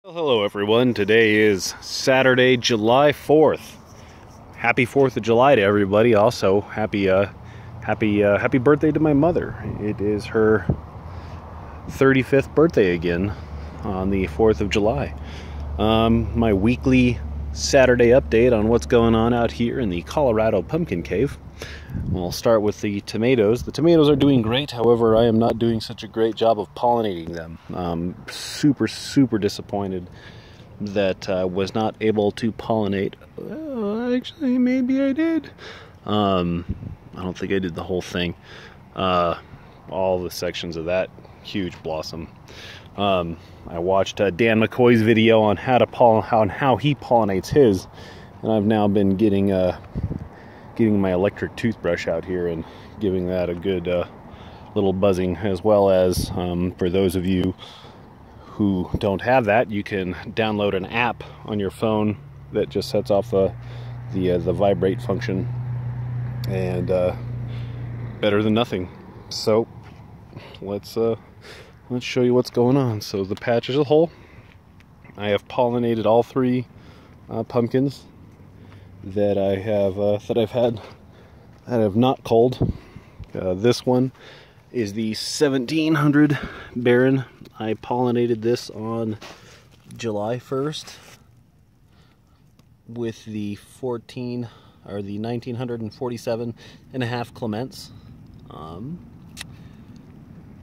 Well, hello everyone. Today is Saturday, July 4th. Happy 4th of July to everybody. Also, happy birthday to my mother. It is her 35th birthday again on the 4th of July. My weekly Saturday update on what's going on out here in the Colorado Pumpkin Cave. We'll start with the tomatoes. The tomatoes are doing great, however, I am not doing such a great job of pollinating them. Super disappointed that I was not able to pollinate. Actually, maybe I did. I don't think I did the whole thing. All the sections of that huge blossom. I watched Dan McCoy's video on how he pollinates his, and I've now been getting my electric toothbrush out here and giving that a good little buzzing, as well as for those of you who don't have that, you can download an app on your phone that just sets off the vibrate function, and better than nothing. So let's show you what's going on. So the patch as a whole, I have pollinated all three pumpkins that I've had that have not culled. This one is the 1700 Barren. I pollinated this on July 1st with the 1947 and a half Clements.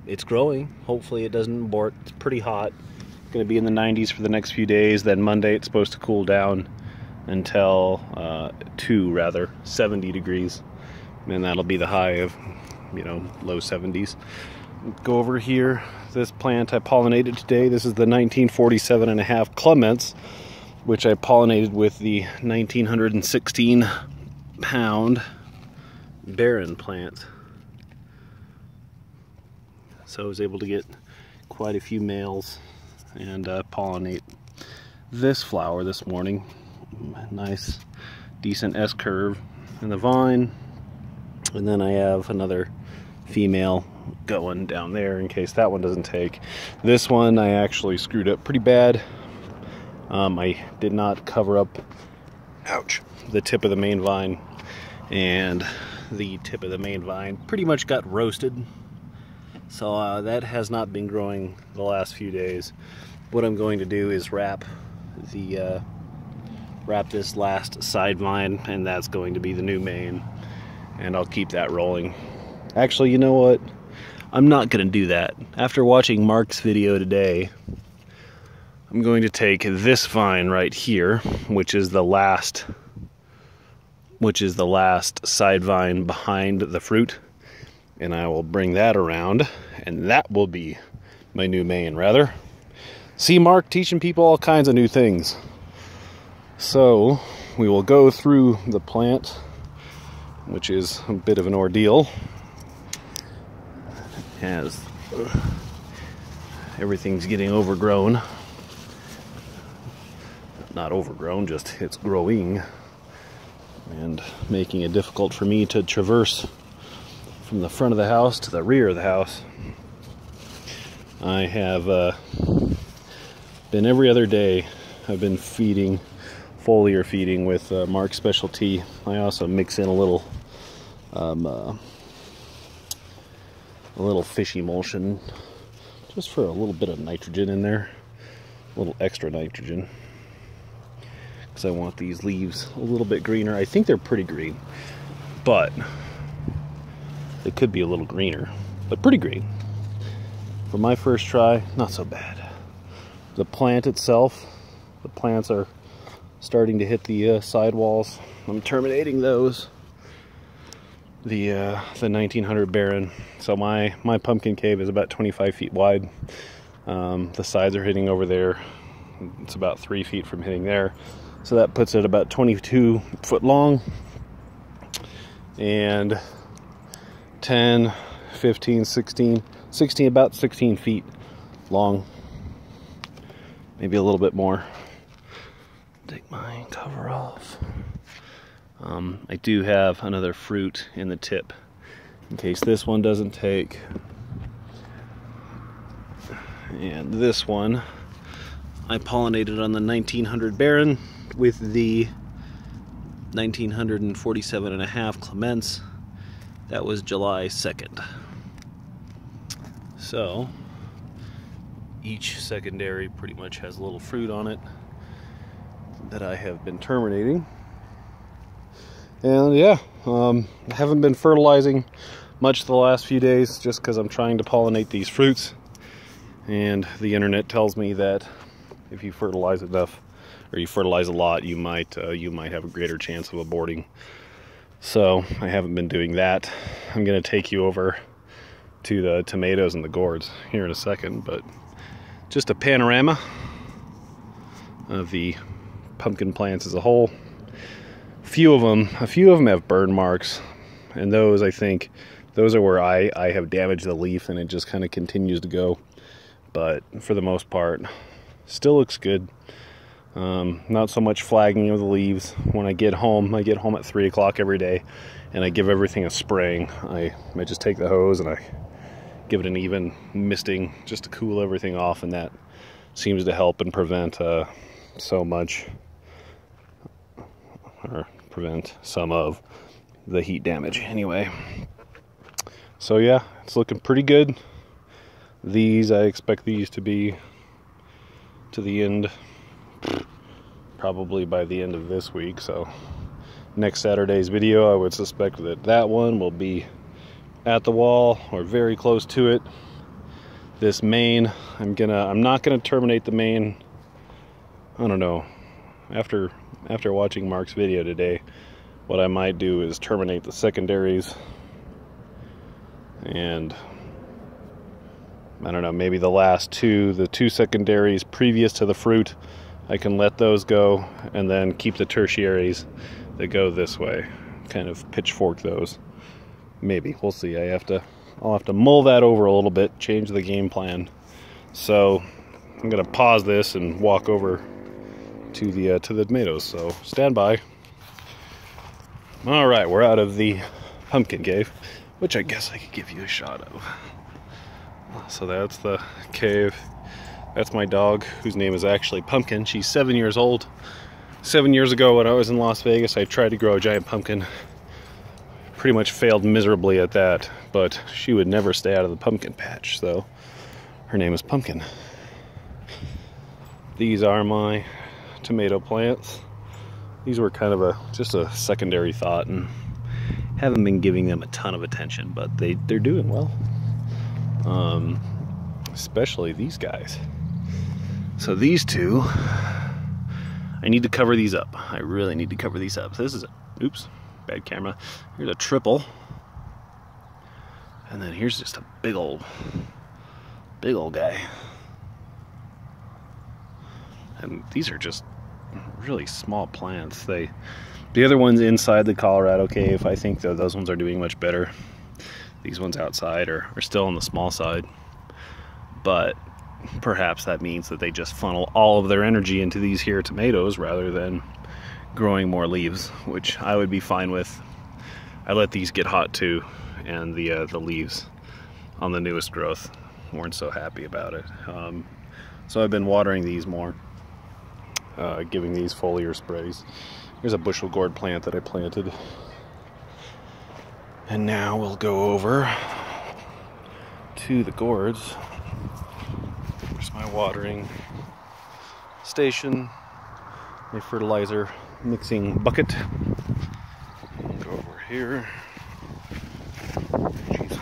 It's growing. Hopefully it doesn't abort. It's pretty hot. It's going to be in the 90s for the next few days. Then Monday it's supposed to cool down until 70 degrees, and that'll be the high of, low 70s. Go over here. This plant I pollinated today. This is the 1947 and a half Clements, which I pollinated with the 1916 pound Barren plant. So I was able to get quite a few males and pollinate this flower this morning. Nice, decent S-curve in the vine, and then I have another female going down there in case that one doesn't take. This one I actually screwed up pretty bad. I did not cover up, the tip of the main vine, and the tip of the main vine pretty much got roasted. So that has not been growing the last few days. What I'm going to do is wrap this last side vine, and that's going to be the new main, and I'll keep that rolling. Actually, you know what? I'm not going to do that. After watching Mark's video today, I'm going to take this vine right here, which is the last side vine behind the fruit, and I will bring that around, and that will be my new main, rather. See, Mark teaching people all kinds of new things. So we will go through the plant, which is a bit of an ordeal, as everything's getting overgrown. Not overgrown, just it's growing and making it difficult for me to traverse from the front of the house to the rear of the house. I have been every other day, I've been foliar feeding with Mark's Specialty. I also mix in a little fish emulsion, just for a little bit of nitrogen in there, a little extra nitrogen, because I want these leaves a little bit greener. I think they're pretty green, but they could be a little greener, but pretty green. For my first try, not so bad. The plant itself, the plants are starting to hit the sidewalls. I'm terminating those. The 1900 Barren. So my pumpkin cave is about 25 feet wide. The sides are hitting over there. It's about 3 feet from hitting there. So that puts it about 22 foot long, and 10, 15, 16, about 16 feet long. Maybe a little bit more. Take my cover off. I do have another fruit in the tip in case this one doesn't take. And this one I pollinated on the 1900 Baron with the 1947.5 Clements. That was July 2nd. So each secondary pretty much has a little fruit on it that I have been terminating. And yeah, I haven't been fertilizing much the last few days just because I'm trying to pollinate these fruits. And the internet tells me that if you fertilize enough, or you fertilize a lot, you might have a greater chance of aborting. So I haven't been doing that. I'm going to take you over to the tomatoes and the gourds here in a second, but just a panorama of the pumpkin plants as a whole. A few of them have burn marks, and those, I think, those are where I have damaged the leaf and it just kind of continues to go. But for the most part, still looks good. Not so much flagging of the leaves. When I get home at 3 o'clock every day, and I give everything a spraying. I just take the hose and I give it an even misting just to cool everything off, and that seems to help and prevent so much, or prevent some of the heat damage anyway. So yeah, it's looking pretty good. These, I expect these to be to the end, probably by the end of this week. So next Saturday's video, I would suspect that that one will be at the wall or very close to it. This main, I'm not gonna terminate the main. I don't know. After watching Mark's video today, what I might do is terminate the secondaries, and I don't know, maybe the two secondaries previous to the fruit, I can let those go and then keep the tertiaries that go this way, kind of pitchfork those. Maybe, we'll see. I'll have to mull that over a little bit, change the game plan. So I'm gonna pause this and walk over to the tomatoes, so stand by. All right, we're out of the pumpkin cave, which I guess I could give you a shot of. So that's the cave. That's my dog, whose name is actually Pumpkin. She's 7 years old. 7 years ago when I was in Las Vegas, I tried to grow a giant pumpkin. Pretty much failed miserably at that, but she would never stay out of the pumpkin patch, so her name is Pumpkin. These are my tomato plants. These were kind of just a secondary thought, and haven't been giving them a ton of attention, but they're doing well. Especially these guys. So these two, I need to cover these up. I really need to cover these up. So this is oops, bad camera. Here's a triple, and then here's just a big old guy. And these are just really small plants. The other ones inside the Colorado cave, I think those ones are doing much better. These ones outside are still on the small side, but perhaps that means that they just funnel all of their energy into these here tomatoes rather than growing more leaves, which I would be fine with. I let these get hot too, and the leaves on the newest growth weren't so happy about it. So I've been watering these more, giving these foliar sprays. Here's a bushel gourd plant that I planted. And now we'll go over to the gourds. There's my watering station, my fertilizer mixing bucket. Go over here. Jeez.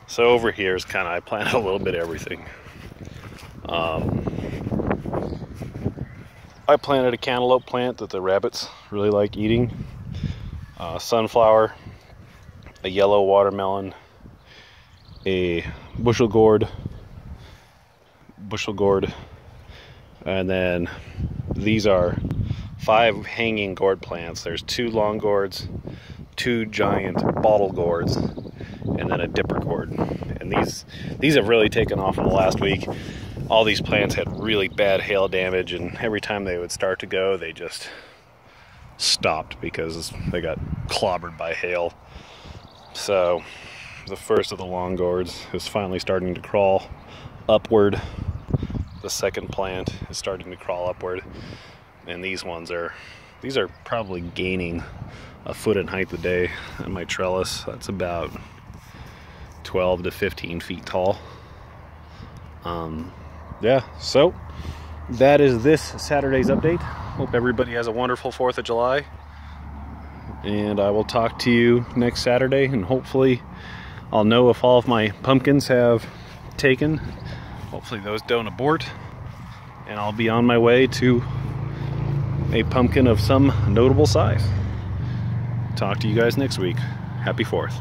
So over here is kind of, I planted a little bit of everything. I planted a cantaloupe plant that the rabbits really like eating, sunflower, a yellow watermelon, a bushel gourd, and then these are 5 hanging gourd plants. There's 2 long gourds, 2 giant bottle gourds, and then a dipper gourd. And these have really taken off in the last week. All these plants had really bad hail damage, and every time they would start to go, they just stopped because they got clobbered by hail. So the first of the long gourds is finally starting to crawl upward The second plant is starting to crawl upward, and these are probably gaining a foot in height a day on my trellis. That's about 12 to 15 feet tall. Yeah, so that is this Saturday's update. Hope everybody has a wonderful 4th of July, and I will talk to you next Saturday, and hopefully I'll know if all of my pumpkins have taken. Hopefully those don't abort, and I'll be on my way to a pumpkin of some notable size. Talk to you guys next week. Happy 4th.